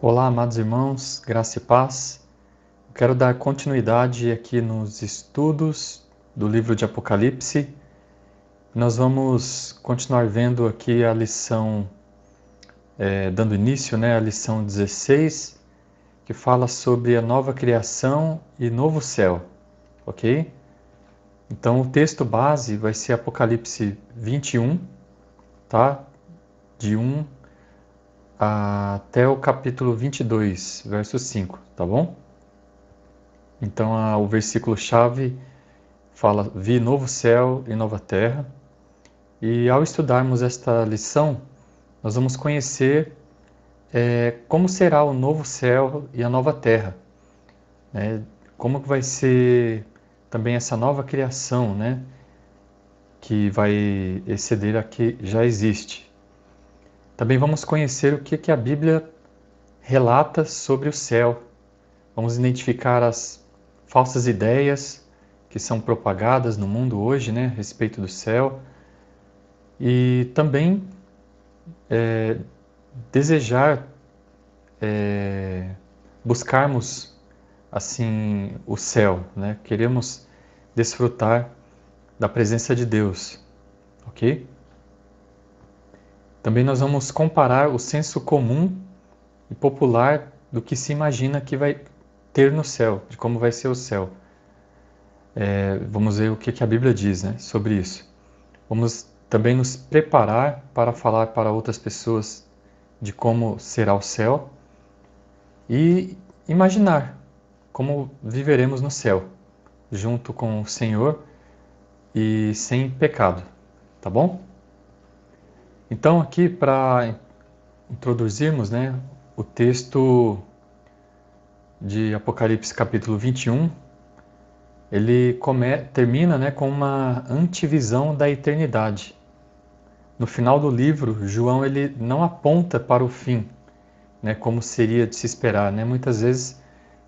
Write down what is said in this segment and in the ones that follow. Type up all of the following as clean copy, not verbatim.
Olá, amados irmãos, graça e paz. Quero dar continuidade aqui nos estudos do livro de Apocalipse. Nós vamos continuar vendo aqui a lição, dando início, à lição 16, que fala sobre a nova criação e novo céu, ok? Então o texto base vai ser Apocalipse 21, tá? De 1 até o capítulo 22, verso 5, tá bom? Então o versículo-chave fala: Vi novo céu e nova terra. E ao estudarmos esta lição, nós vamos conhecer como será o novo céu e a nova terra, né? Como que vai ser também essa nova criação, né? Que vai exceder a que já existe. Também vamos conhecer o que a Bíblia relata sobre o céu. Vamos identificar as falsas ideias que são propagadas no mundo hoje, né, a respeito do céu. E também desejar buscarmos assim o céu, né? Queremos desfrutar da presença de Deus, ok? Também nós vamos comparar o senso comum e popular do que se imagina que vai ter no céu, de como vai ser o céu. Vamos ver o que a Bíblia diz, né, sobre isso. Vamos também nos preparar para falar para outras pessoas de como será o céu e imaginar como viveremos no céu, junto com o Senhor e sem pecado, tá bom? Então aqui para introduzirmos, né, o texto de Apocalipse capítulo 21, ele termina, né, com uma antevisão da eternidade. No final do livro, João ele não aponta para o fim, né, como seria de se esperar, né? Muitas vezes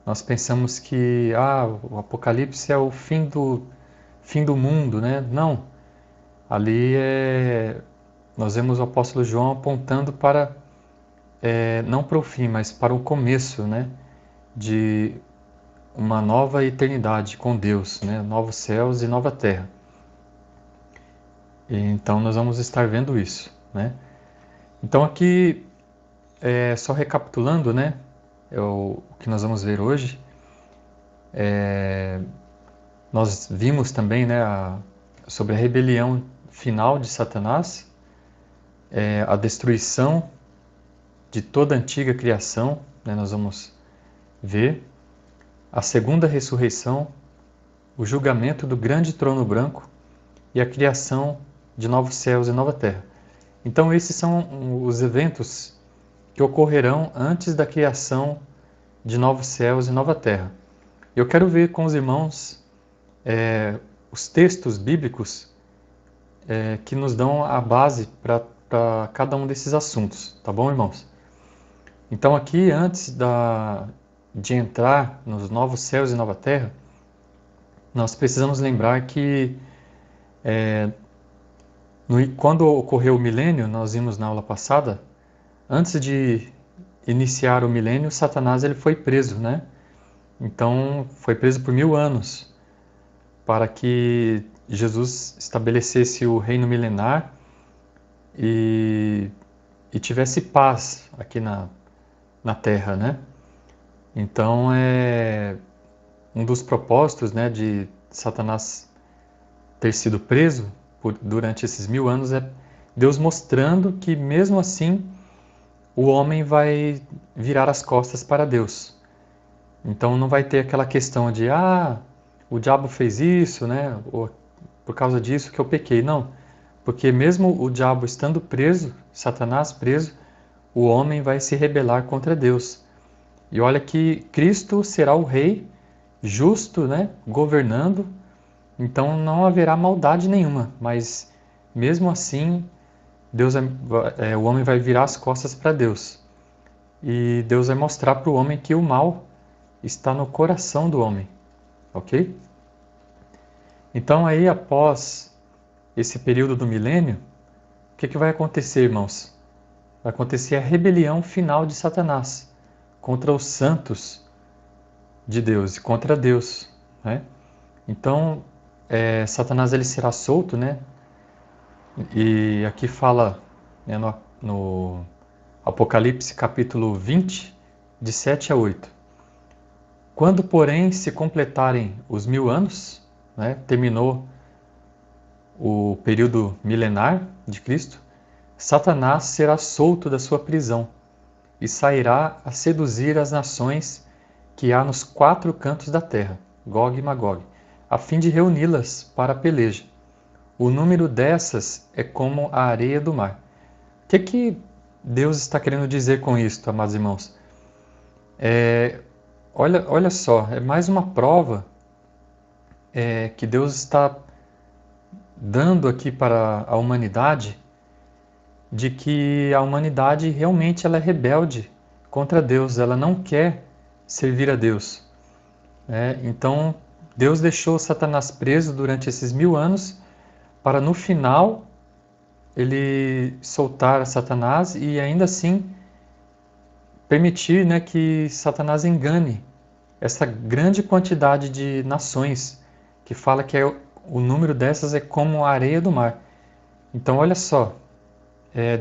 nós pensamos que o Apocalipse é o fim do mundo, né? Não. Ali nós vemos o apóstolo João apontando para, não para o fim, mas para o começo, né? De uma nova eternidade com Deus, né? Novos céus e nova terra. E então nós vamos estar vendo isso, né? Então aqui, só recapitulando, né? O que nós vamos ver hoje. Nós vimos também, né, sobre a rebelião final de Satanás, a destruição de toda a antiga criação, né, nós vamos ver a segunda ressurreição, o julgamento do grande trono branco e a criação de novos céus e nova terra. Então esses são os eventos que ocorrerão antes da criação de novos céus e nova terra. Eu quero ver com os irmãos os textos bíblicos que nos dão a base para cada um desses assuntos, tá bom, irmãos? Então aqui, antes de entrar nos novos céus e nova terra, nós precisamos lembrar que quando ocorreu o milênio, nós vimos na aula passada, antes de iniciar o milênio, Satanás ele foi preso, né? Então foi preso por 1000 anos para que Jesus estabelecesse o reino milenar e tivesse paz aqui na Terra, né? Então, um dos propósitos, né, de Satanás ter sido preso durante esses 1000 anos é Deus mostrando que, mesmo assim, o homem vai virar as costas para Deus. Então, não vai ter aquela questão de, o diabo fez isso, né, ou por causa disso que eu pequei. Não, porque mesmo o diabo estando preso, Satanás preso, o homem vai se rebelar contra Deus. E olha que Cristo será o rei justo, né, governando, então não haverá maldade nenhuma, mas mesmo assim, o homem vai virar as costas para Deus. E Deus vai mostrar para o homem que o mal está no coração do homem, ok? Então aí, após esse período do milênio, o que vai acontecer, irmãos? Vai acontecer a rebelião final de Satanás. contra os santos de Deus e contra Deus, né? Então, Satanás ele será solto, né? E aqui fala, né, no Apocalipse capítulo 20, de 7 a 8. Quando, porém, se completarem os 1000 anos, né, terminou o período milenar de Cristo, Satanás será solto da sua prisão e sairá a seduzir as nações que há nos 4 cantos da terra, Gog e Magog, a fim de reuni-las para a peleja. O número dessas é como a areia do mar. O que Deus está querendo dizer com isto, amados irmãos? Olha só, é mais uma prova que Deus está dando aqui para a humanidade de que a humanidade realmente ela é rebelde contra Deus, ela não quer servir a Deus. Então, Deus deixou Satanás preso durante esses 1000 anos para no final ele soltar Satanás e ainda assim permitir, né, que Satanás engane essa grande quantidade de nações, que fala que o número dessas é como a areia do mar. Então, olha só,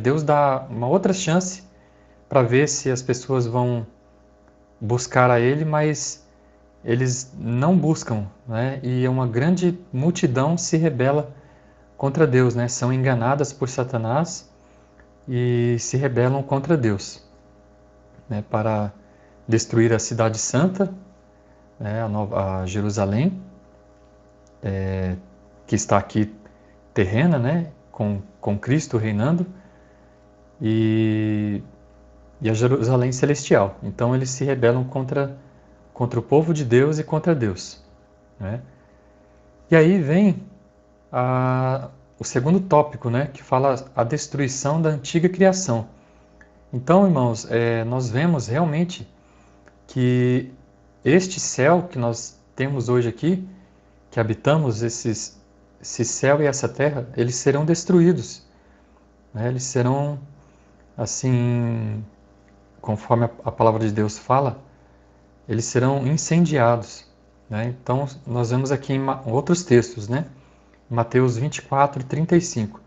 Deus dá uma outra chance para ver se as pessoas vão buscar a Ele, mas eles não buscam, né? E uma grande multidão se rebela contra Deus, né? São enganadas por Satanás e se rebelam contra Deus, né? Para destruir a cidade santa, né? A Jerusalém, que está aqui terrena, né? Com Cristo reinando, e a Jerusalém celestial. Então eles se rebelam contra o povo de Deus e contra Deus, né? E aí vem o segundo tópico, né, que fala a destruição da antiga criação. Então, irmãos, nós vemos realmente que este céu que nós temos hoje aqui, que habitamos esse céu e essa terra, eles serão destruídos, né? Eles serão, assim, conforme a palavra de Deus fala, eles serão incendiados, né? Então, nós vemos aqui em outros textos, né? Mateus 24, 35.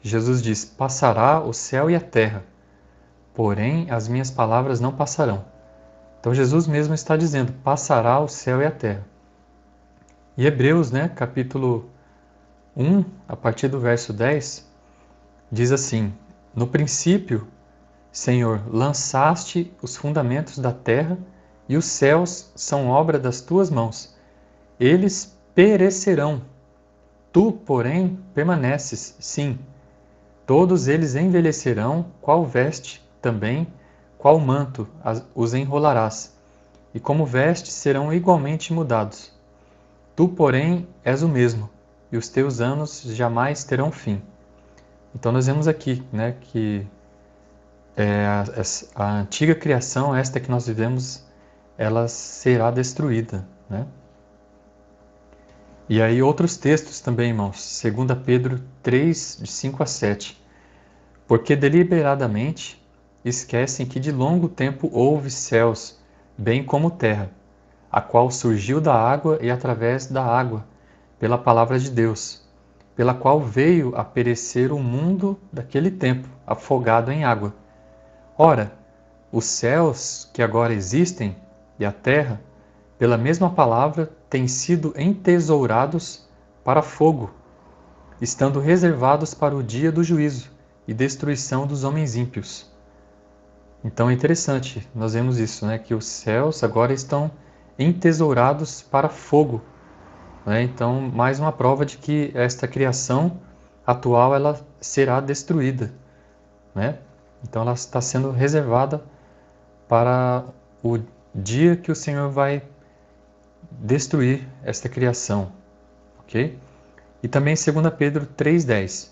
Jesus diz: passará o céu e a terra, porém as minhas palavras não passarão. Então Jesus mesmo está dizendo: passará o céu e a terra. E Hebreus, né, capítulo 1, a partir do verso 10, diz assim: no princípio, Senhor, lançaste os fundamentos da terra, e os céus são obra das tuas mãos. Eles perecerão, tu, porém, permaneces. Sim, todos eles envelhecerão, qual veste também, qual manto os enrolarás, e como veste serão igualmente mudados. Tu, porém, és o mesmo, e os teus anos jamais terão fim. Então nós vemos aqui, né, que a antiga criação, esta que nós vivemos, ela será destruída, né? E aí outros textos também, irmãos, 2 Pedro 3, de 5 a 7. Porque deliberadamente esquecem que de longo tempo houve céus, bem como terra, a qual surgiu da água e através da água, pela palavra de Deus, pela qual veio a perecer o mundo daquele tempo, afogado em água. Ora, os céus que agora existem e a terra, pela mesma palavra, têm sido entesourados para fogo, estando reservados para o dia do juízo e destruição dos homens ímpios. Então é interessante, nós vemos isso, né, que os céus agora estão entesourados para fogo, né? Então, mais uma prova de que esta criação atual ela será destruída, né? Então ela está sendo reservada para o dia que o Senhor vai destruir esta criação, ok? E também 2 Pedro 3,10.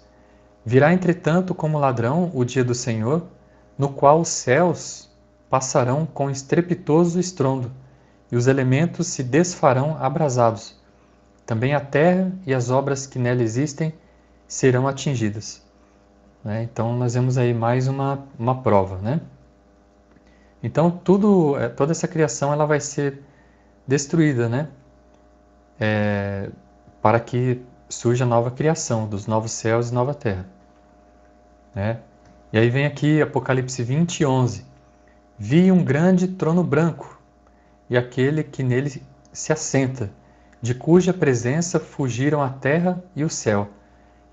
Virá, entretanto, como ladrão o dia do Senhor, no qual os céus passarão com estrepitoso estrondo, e os elementos se desfarão abrasados. Também a terra e as obras que nela existem serão atingidas. Então nós vemos aí mais uma prova, né? Então toda essa criação ela vai ser destruída, né? Para que surja a nova criação, dos novos céus e nova terra, né? E aí vem aqui Apocalipse 20:11. Vi um grande trono branco e aquele que nele se assenta, de cuja presença fugiram a terra e o céu,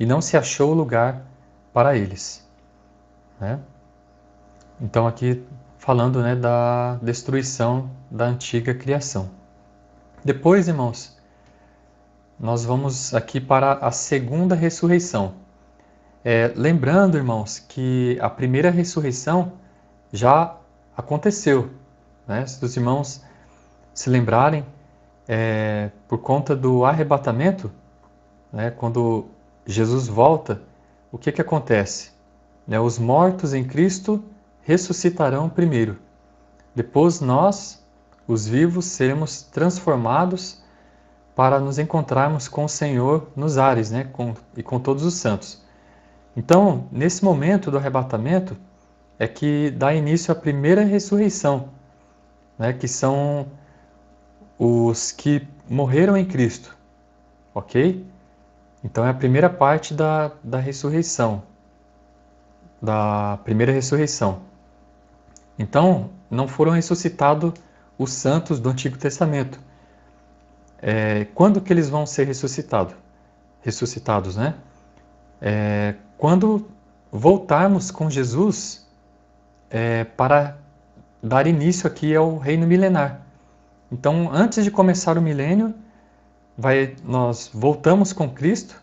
e não se achou lugar para eles, né? Então aqui falando, né, da destruição da antiga criação. Depois, irmãos, nós vamos aqui para a segunda ressurreição. Lembrando, irmãos, que a primeira ressurreição já aconteceu, né? Se os irmãos se lembrarem, por conta do arrebatamento, né, quando Jesus volta, o que acontece? Né, os mortos em Cristo ressuscitarão primeiro. Depois nós, os vivos, seremos transformados para nos encontrarmos com o Senhor nos ares, né, e com todos os santos. Então, nesse momento do arrebatamento, é que dá início à primeira ressurreição, né, que são os que morreram em Cristo, ok? Então é a primeira parte da ressurreição, da primeira ressurreição. Então, não foram ressuscitados os santos do Antigo Testamento. Quando que eles vão ser ressuscitados, né? Quando voltarmos com Jesus para dar início aqui ao reino milenar. Então, antes de começar o milênio, nós voltamos com Cristo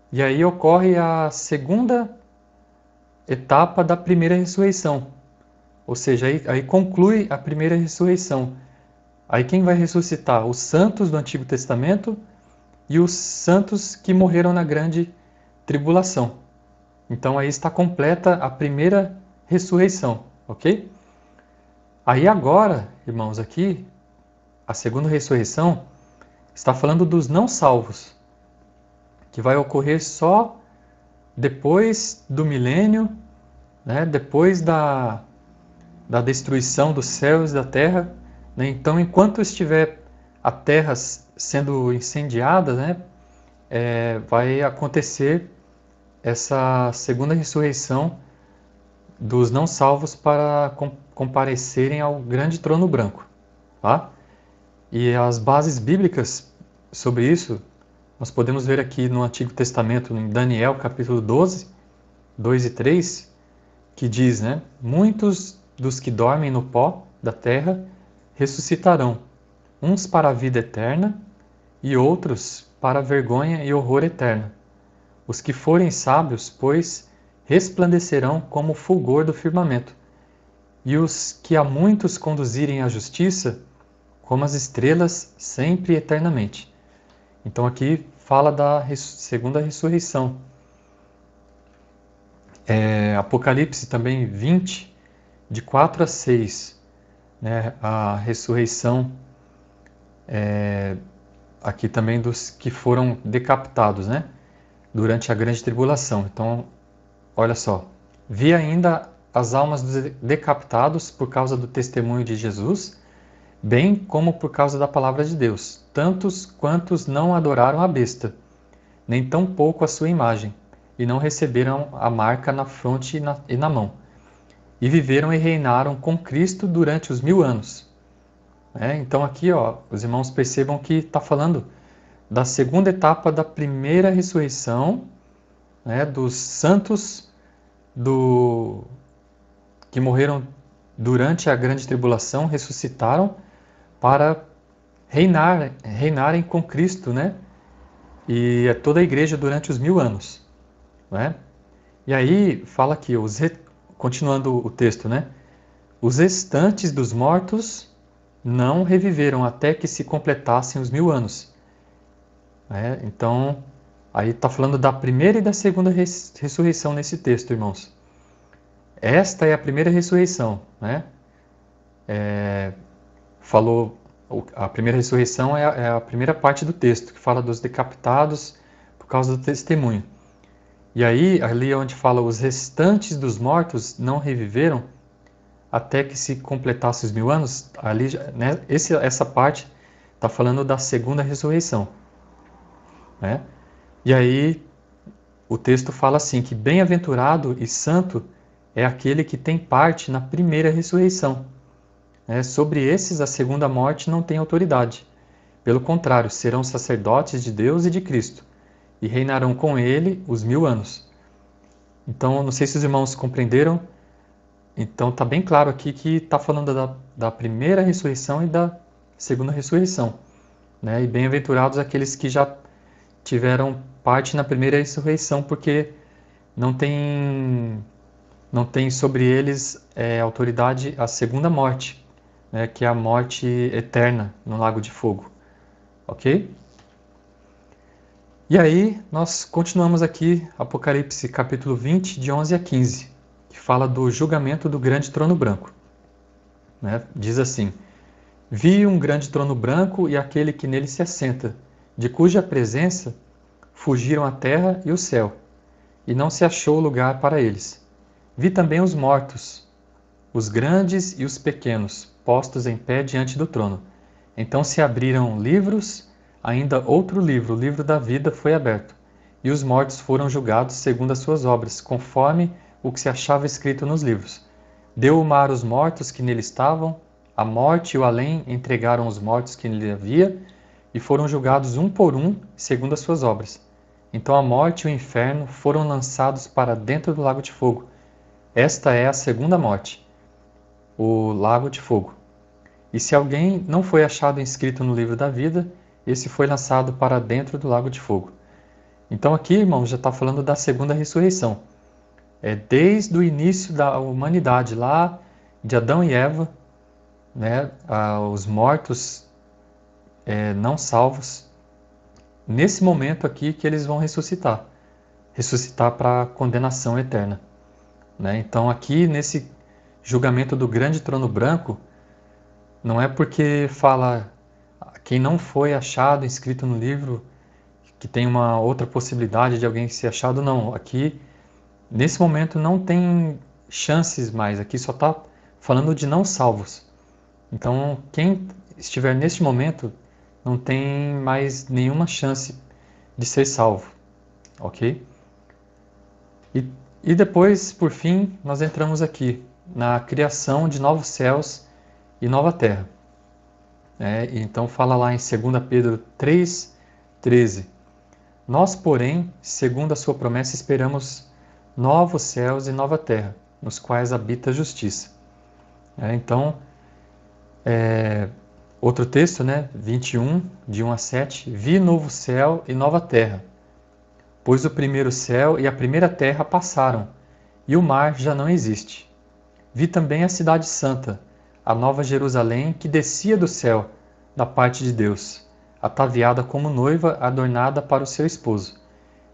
e aí ocorre a segunda etapa da primeira ressurreição. Ou seja, aí conclui a primeira ressurreição. Aí quem vai ressuscitar? Os santos do Antigo Testamento e os santos que morreram na grande tribulação. Então aí está completa a primeira ressurreição, ok? Aí agora, irmãos, aqui, a segunda ressurreição está falando dos não salvos, que vai ocorrer só depois do milênio, né? Depois da destruição dos céus e da terra, né? Então, enquanto estiver a terra sendo incendiada, né, vai acontecer essa segunda ressurreição dos não salvos para comparecerem ao grande trono branco, tá? E as bases bíblicas sobre isso, nós podemos ver aqui no Antigo Testamento, em Daniel capítulo 12, 2 e 3, que diz, né, muitos dos que dormem no pó da terra ressuscitarão, uns para a vida eterna e outros para a vergonha e horror eterno. Os que forem sábios, pois, resplandecerão como o fulgor do firmamento, e os que a muitos conduzirem à justiça, como as estrelas, sempre e eternamente. Então aqui fala da segunda ressurreição. Apocalipse também 20, de 4 a 6, né, a ressurreição aqui também dos que foram decapitados, né, durante a grande tribulação. Então, olha só, vi ainda as almas dos decapitados por causa do testemunho de Jesus, bem como por causa da palavra de Deus, tantos quantos não adoraram a besta, nem tampouco a sua imagem, e não receberam a marca na fronte e na mão. E viveram e reinaram com Cristo durante os 1000 anos. Então aqui, ó, os irmãos percebam que está falando da segunda etapa da primeira ressurreição, né, dos santos que morreram durante a grande tribulação, ressuscitaram para reinarem com Cristo, né? E toda a igreja durante os 1000 anos, né? E aí fala aqui, continuando o texto, né? Os restantes dos mortos não reviveram até que se completassem os 1000 anos. Então, aí está falando da primeira e da segunda ressurreição nesse texto, irmãos. Esta é a primeira ressurreição, né? A primeira ressurreição é a primeira parte do texto, que fala dos decapitados por causa do testemunho. E aí, ali onde fala os restantes dos mortos não reviveram, até que se completasse os 1000 anos, ali, né, essa parte está falando da segunda ressurreição, né? E aí o texto fala assim, que bem-aventurado e santo é aquele que tem parte na primeira ressurreição, né? Sobre esses a segunda morte não tem autoridade. Pelo contrário, serão sacerdotes de Deus e de Cristo, e reinarão com ele os 1000 anos. Então, não sei se os irmãos compreenderam. Então, está bem claro aqui que está falando da primeira ressurreição e da segunda ressurreição, né? E bem-aventurados aqueles que já tiveram parte na primeira ressurreição, porque não tem, não tem sobre eles autoridade a segunda morte, né? Que é a morte eterna no lago de fogo. Ok? E aí, nós continuamos aqui, Apocalipse capítulo 20, de 11 a 15, que fala do julgamento do grande trono branco, né? Diz assim: Vi um grande trono branco e aquele que nele se assenta, de cuja presença fugiram a terra e o céu, e não se achou lugar para eles. Vi também os mortos, os grandes e os pequenos, postos em pé diante do trono. Então se abriram livros, ainda outro livro, o livro da vida, foi aberto, e os mortos foram julgados segundo as suas obras, conforme o que se achava escrito nos livros. Deu o mar os mortos que nele estavam, a morte e o além entregaram os mortos que nele havia, e foram julgados um por um, segundo as suas obras. Então a morte e o inferno foram lançados para dentro do lago de fogo. Esta é a segunda morte, o lago de fogo. E se alguém não foi achado inscrito no livro da vida, esse foi lançado para dentro do lago de fogo. Então aqui, irmãos, já está falando da segunda ressurreição. É desde o início da humanidade, lá de Adão e Eva, né, os mortos não salvos, nesse momento aqui que eles vão ressuscitar para a condenação eterna, né? Então aqui nesse julgamento do grande trono branco, não é porque fala quem não foi achado inscrito no livro que tem uma outra possibilidade de alguém ser achado, não. Aqui nesse momento não tem chances mais, aqui só está falando de não salvos. Então, quem estiver neste momento não tem mais nenhuma chance de ser salvo, ok? E depois, por fim, nós entramos aqui na criação de novos céus e nova terra. Então fala lá em 2 Pedro 3,13. Nós, porém, segundo a sua promessa, esperamos novos céus e nova terra, nos quais habita a justiça. Então, outro texto, 21, de 1 a 7. Vi novo céu e nova terra, pois o primeiro céu e a primeira terra passaram, e o mar já não existe. Vi também a cidade santa, a nova Jerusalém, que descia do céu, da parte de Deus, ataviada como noiva adornada para o seu esposo.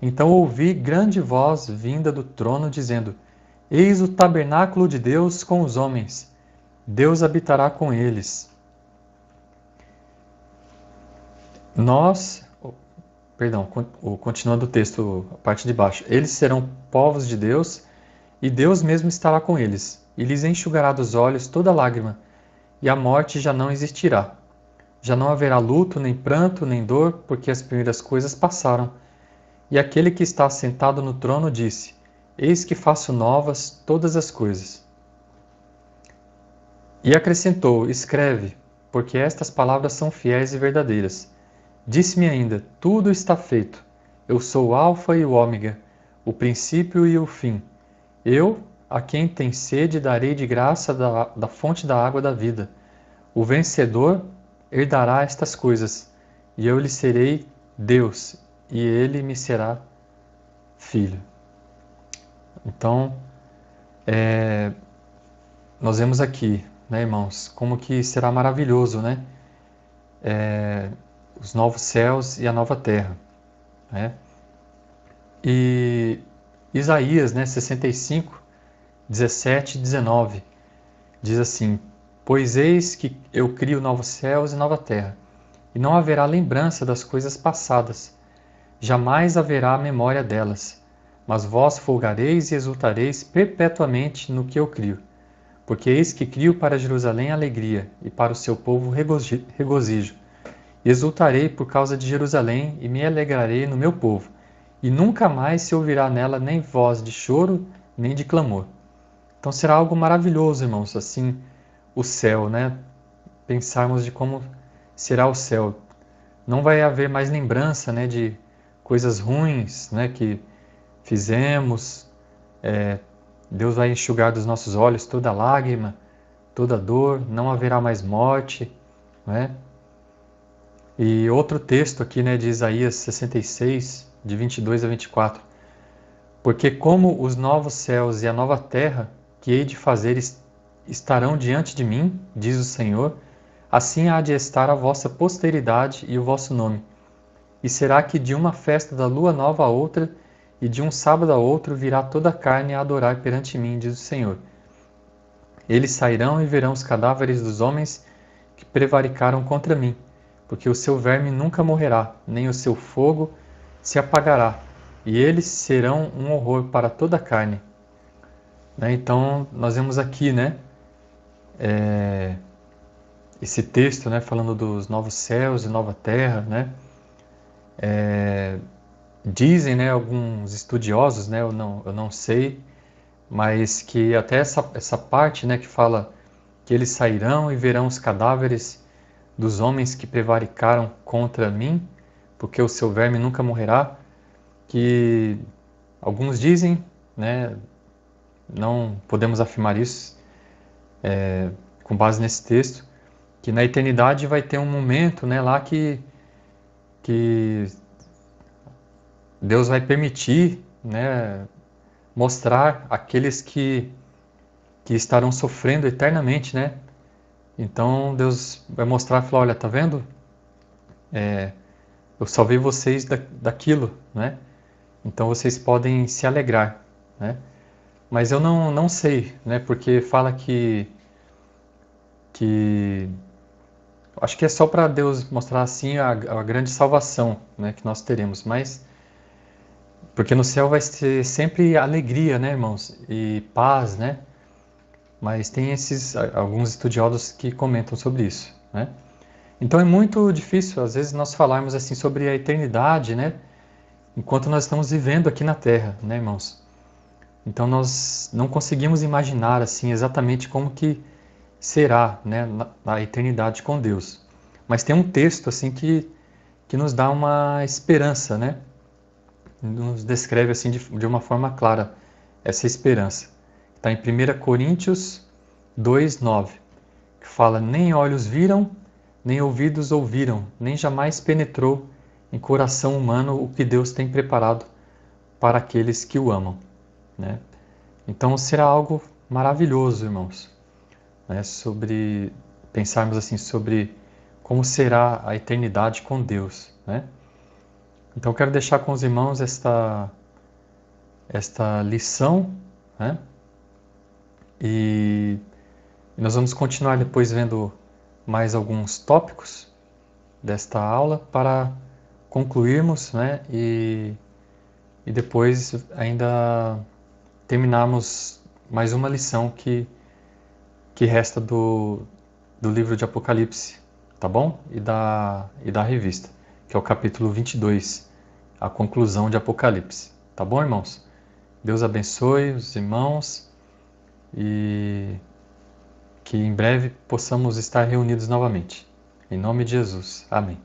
Então ouvi grande voz vinda do trono, dizendo: Eis o tabernáculo de Deus com os homens. Deus habitará com eles. Continuando o texto, a parte de baixo. Eles serão povos de Deus, e Deus mesmo estará com eles, e lhes enxugará dos olhos toda lágrima, e a morte já não existirá. Já não haverá luto, nem pranto, nem dor, porque as primeiras coisas passaram. E aquele que está sentado no trono disse: Eis que faço novas todas as coisas. E acrescentou: Escreve, porque estas palavras são fiéis e verdadeiras. Disse-me ainda: Tudo está feito. Eu sou o Alfa e o Ômega, o princípio e o fim. Eu, a quem tem sede, darei de graça da fonte da água da vida. O vencedor herdará estas coisas, e eu lhe serei Deus, e ele me será filho. Então, nós vemos aqui, irmãos, como que será maravilhoso, os novos céus e a nova terra, E Isaías, 65, 17 e 19, diz assim: Pois eis que eu crio novos céus e nova terra, e não haverá lembrança das coisas passadas, jamais haverá memória delas. Mas vós folgareis e exultareis perpetuamente no que eu crio. Porque eis que crio para Jerusalém alegria, e para o seu povo regozijo. E exultarei por causa de Jerusalém, e me alegrarei no meu povo. E nunca mais se ouvirá nela nem voz de choro, nem de clamor. Então será algo maravilhoso, irmãos, assim, o céu, né? Pensarmos de como será o céu. Não vai haver mais lembrança, né, de coisas ruins, né, que fizemos. Deus vai enxugar dos nossos olhos toda lágrima, toda dor. Não haverá mais morte, né? E outro texto aqui, né, de Isaías 66, de 22 a 24. Porque como os novos céus e a nova terra que hei de fazer estarão diante de mim, diz o Senhor, assim há de estar a vossa posteridade e o vosso nome. E será que de uma festa da lua nova a outra, e de um sábado a outro, virá toda a carne a adorar perante mim, diz o Senhor. Eles sairão e verão os cadáveres dos homens que prevaricaram contra mim, porque o seu verme nunca morrerá, nem o seu fogo se apagará, e eles serão um horror para toda a carne. Né? Então, nós vemos aqui, né, esse texto, né, falando dos novos céus e nova terra, né? Dizem, né, alguns estudiosos, né, eu não sei, mas que até essa parte, né, que fala que eles sairão e verão os cadáveres dos homens que prevaricaram contra mim, porque o seu verme nunca morrerá, que alguns dizem, né, não podemos afirmar isso com base nesse texto, que na eternidade vai ter um momento, né, lá que Deus vai permitir, né, mostrar aqueles que estarão sofrendo eternamente, né? Então Deus vai mostrar e falar, olha, tá vendo? Eu salvei vocês daquilo, né? Então vocês podem se alegrar, né? Mas eu não sei, né? Porque fala que acho que é só para Deus mostrar assim a grande salvação, né? Que nós teremos. Mas porque no céu vai ser sempre alegria, né, irmãos? E paz, né? Mas tem alguns estudiosos que comentam sobre isso, né? Então é muito difícil, às vezes, nós falarmos assim sobre a eternidade, né? Enquanto nós estamos vivendo aqui na Terra, né, irmãos? Então nós não conseguimos imaginar assim exatamente como que será, né, na eternidade com Deus. Mas tem um texto assim que nos dá uma esperança, né? Nos descreve assim de uma forma clara essa esperança. Está em 1 Coríntios 2:9, que fala: nem olhos viram, nem ouvidos ouviram, nem jamais penetrou em coração humano o que Deus tem preparado para aqueles que o amam, né? Então será algo maravilhoso, irmãos, né? Sobre pensarmos assim sobre como será a eternidade com Deus, né? Então eu quero deixar com os irmãos esta lição, né? E nós vamos continuar depois vendo mais alguns tópicos desta aula para concluirmos, né? E depois ainda terminarmos mais uma lição que resta do livro de Apocalipse, tá bom? E da revista, que é o capítulo 22, a conclusão de Apocalipse. Tá bom, irmãos? Deus abençoe os irmãos e que em breve possamos estar reunidos novamente. Em nome de Jesus. Amém.